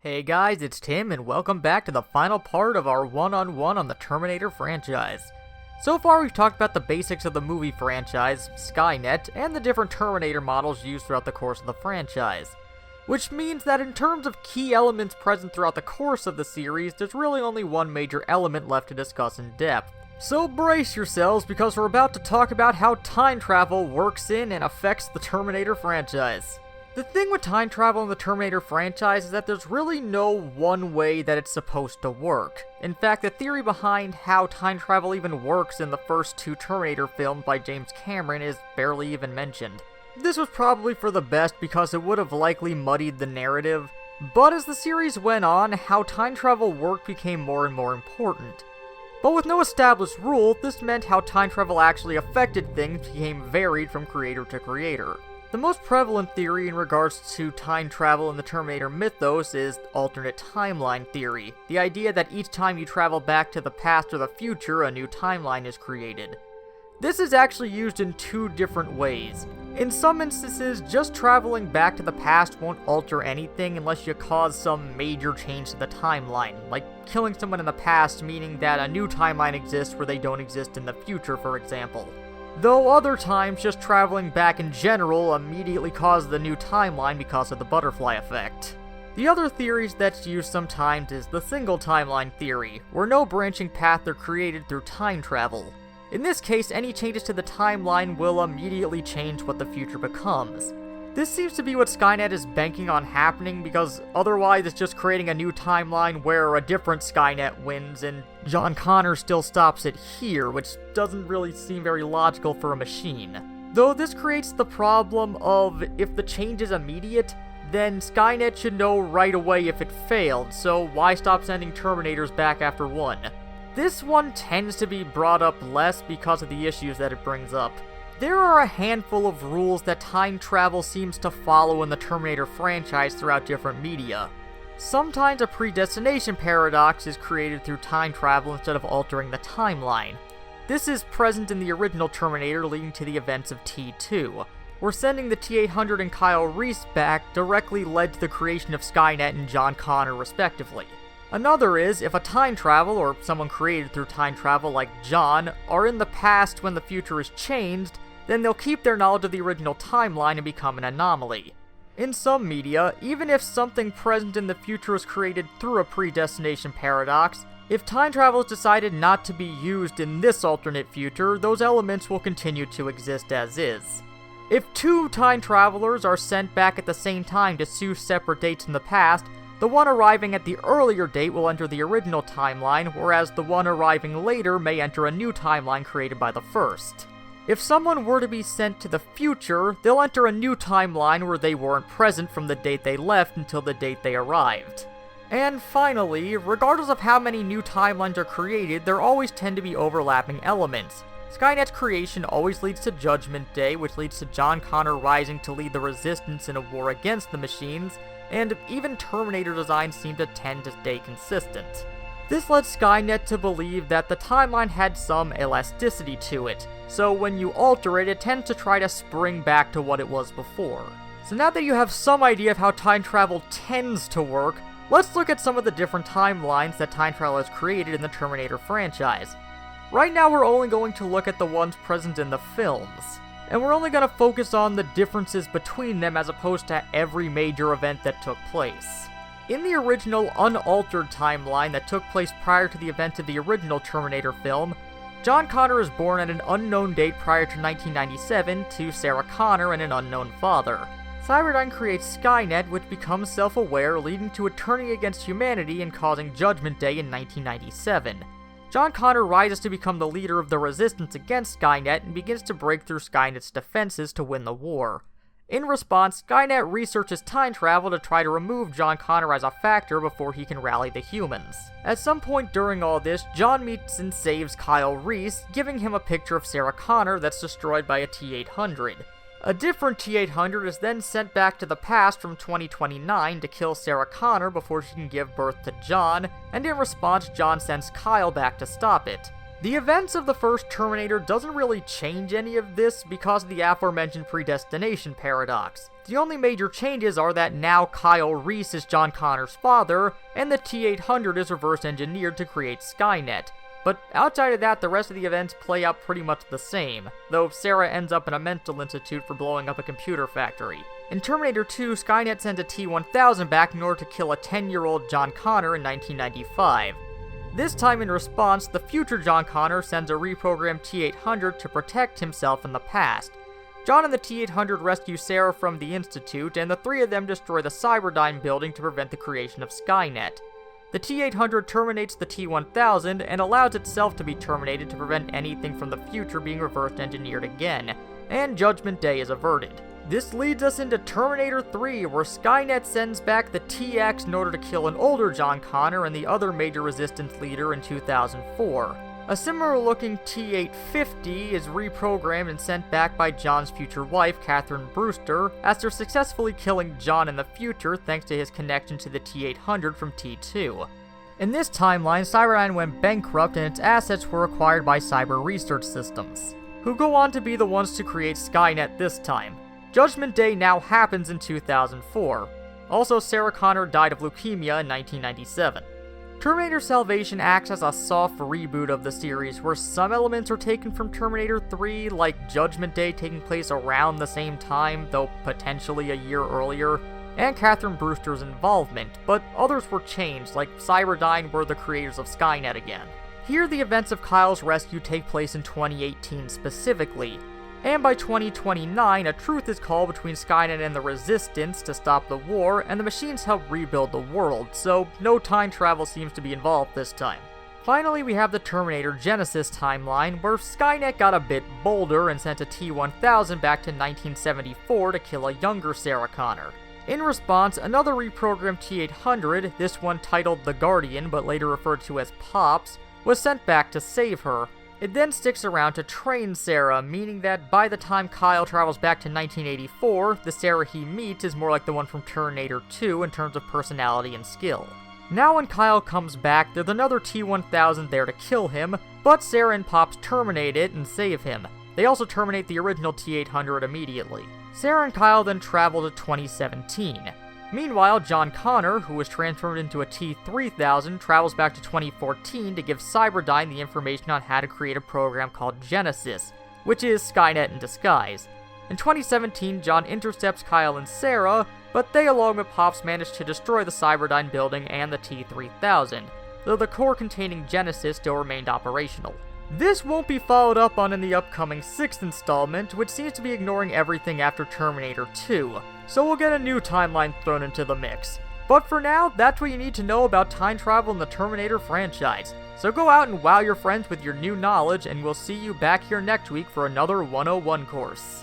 Hey guys, it's Tim, and welcome back to the final part of our one-on-one on the Terminator franchise. So far we've talked about the basics of the movie franchise, Skynet, and the different Terminator models used throughout the course of the franchise. Which means that in terms of key elements present throughout the course of the series, there's really only one major element left to discuss in depth. So brace yourselves, because we're about to talk about how time travel works in and affects the Terminator franchise. The thing with time travel in the Terminator franchise is that there's really no one way that it's supposed to work. In fact, the theory behind how time travel even works in the first two Terminator films by James Cameron is barely even mentioned. This was probably for the best because it would have likely muddied the narrative, but as the series went on, how time travel worked became more and more important. But with no established rule, this meant how time travel actually affected things became varied from creator to creator. The most prevalent theory in regards to time travel in the Terminator mythos is alternate timeline theory, the idea that each time you travel back to the past or the future, a new timeline is created. This is actually used in two different ways. In some instances, just traveling back to the past won't alter anything unless you cause some major change to the timeline, like killing someone in the past, meaning that a new timeline exists where they don't exist in the future, for example. Though other times, just traveling back in general immediately causes the new timeline because of the butterfly effect. The other theories that's used sometimes is the single timeline theory, where no branching paths are created through time travel. In this case, any changes to the timeline will immediately change what the future becomes. This seems to be what Skynet is banking on happening, because otherwise it's just creating a new timeline where a different Skynet wins and John Connor still stops it here, which doesn't really seem very logical for a machine. Though this creates the problem of, if the change is immediate, then Skynet should know right away if it failed, so why stop sending Terminators back after one? This one tends to be brought up less because of the issues that it brings up. There are a handful of rules that time travel seems to follow in the Terminator franchise throughout different media. Sometimes a predestination paradox is created through time travel instead of altering the timeline. This is present in the original Terminator, leading to the events of T2, where sending the T-800 and Kyle Reese back directly led to the creation of Skynet and John Connor respectively. Another is, if a time travel, or someone created through time travel like John, are in the past when the future is changed, then they'll keep their knowledge of the original timeline and become an anomaly. In some media, even if something present in the future is created through a predestination paradox, if time travel is decided not to be used in this alternate future, those elements will continue to exist as is. If two time travelers are sent back at the same time to two separate dates in the past, the one arriving at the earlier date will enter the original timeline, whereas the one arriving later may enter a new timeline created by the first. If someone were to be sent to the future, they'll enter a new timeline where they weren't present from the date they left until the date they arrived. And finally, regardless of how many new timelines are created, there always tend to be overlapping elements. Skynet's creation always leads to Judgment Day, which leads to John Connor rising to lead the Resistance in a war against the machines, and even Terminator designs seem to tend to stay consistent. This led Skynet to believe that the timeline had some elasticity to it, so when you alter it, it tends to try to spring back to what it was before. So now that you have some idea of how time travel tends to work, let's look at some of the different timelines that time travel has created in the Terminator franchise. Right now we're only going to look at the ones present in the films, and we're only going to focus on the differences between them as opposed to every major event that took place. In the original unaltered timeline that took place prior to the events of the original Terminator film, John Connor is born at an unknown date prior to 1997 to Sarah Connor and an unknown father. Cyberdyne creates Skynet, which becomes self-aware, leading to it turning against humanity and causing Judgment Day in 1997. John Connor rises to become the leader of the resistance against Skynet and begins to break through Skynet's defenses to win the war. In response, Skynet researches time travel to try to remove John Connor as a factor before he can rally the humans. At some point during all this, John meets and saves Kyle Reese, giving him a picture of Sarah Connor that's destroyed by a T-800. A different T-800 is then sent back to the past from 2029 to kill Sarah Connor before she can give birth to John, and in response, John sends Kyle back to stop it. The events of the first Terminator doesn't really change any of this because of the aforementioned predestination paradox. The only major changes are that now Kyle Reese is John Connor's father, and the T-800 is reverse engineered to create Skynet. But outside of that, the rest of the events play out pretty much the same, though Sarah ends up in a mental institute for blowing up a computer factory. In Terminator 2, Skynet sends a T-1000 back in order to kill a 10-year-old John Connor in 1995. This time in response, the future John Connor sends a reprogrammed T-800 to protect himself in the past. John and the T-800 rescue Sarah from the Institute, and the three of them destroy the Cyberdyne building to prevent the creation of Skynet. The T-800 terminates the T-1000 and allows itself to be terminated to prevent anything from the future being reverse engineered again, and Judgment Day is averted. This leads us into Terminator 3, where Skynet sends back the TX in order to kill an older John Connor and the other major resistance leader in 2004. A similar-looking T-850 is reprogrammed and sent back by John's future wife, Catherine Brewster, after successfully killing John in the future thanks to his connection to the T-800 from T2. In this timeline, Cyberdyne went bankrupt and its assets were acquired by Cyber Research Systems, who go on to be the ones to create Skynet this time. Judgment Day now happens in 2004. Also, Sarah Connor died of leukemia in 1997. Terminator Salvation acts as a soft reboot of the series, where some elements are taken from Terminator 3, like Judgment Day taking place around the same time, though potentially a year earlier, and Catherine Brewster's involvement, but others were changed, like Cyberdyne were the creators of Skynet again. Here, the events of Kyle's rescue take place in 2018 specifically, and by 2029, a truce is called between Skynet and the Resistance to stop the war, and the machines help rebuild the world, so no time travel seems to be involved this time. Finally, we have the Terminator Genisys timeline, where Skynet got a bit bolder and sent a T-1000 back to 1974 to kill a younger Sarah Connor. In response, another reprogrammed T-800, this one titled the Guardian but later referred to as Pops, was sent back to save her. It then sticks around to train Sarah, meaning that by the time Kyle travels back to 1984, the Sarah he meets is more like the one from Terminator 2 in terms of personality and skill. Now when Kyle comes back, there's another T-1000 there to kill him, but Sarah and Pops terminate it and save him. They also terminate the original T-800 immediately. Sarah and Kyle then travel to 2017. Meanwhile, John Connor, who was transformed into a T-3000, travels back to 2014 to give Cyberdyne the information on how to create a program called Genisys, which is Skynet in disguise. In 2017, John intercepts Kyle and Sarah, but they along with Pops manage to destroy the Cyberdyne building and the T-3000, though the core containing Genisys still remained operational. This won't be followed up on in the upcoming 6th installment, which seems to be ignoring everything after Terminator 2, so we'll get a new timeline thrown into the mix. But for now, that's what you need to know about time travel in the Terminator franchise. So go out and wow your friends with your new knowledge, and we'll see you back here next week for another 101 course.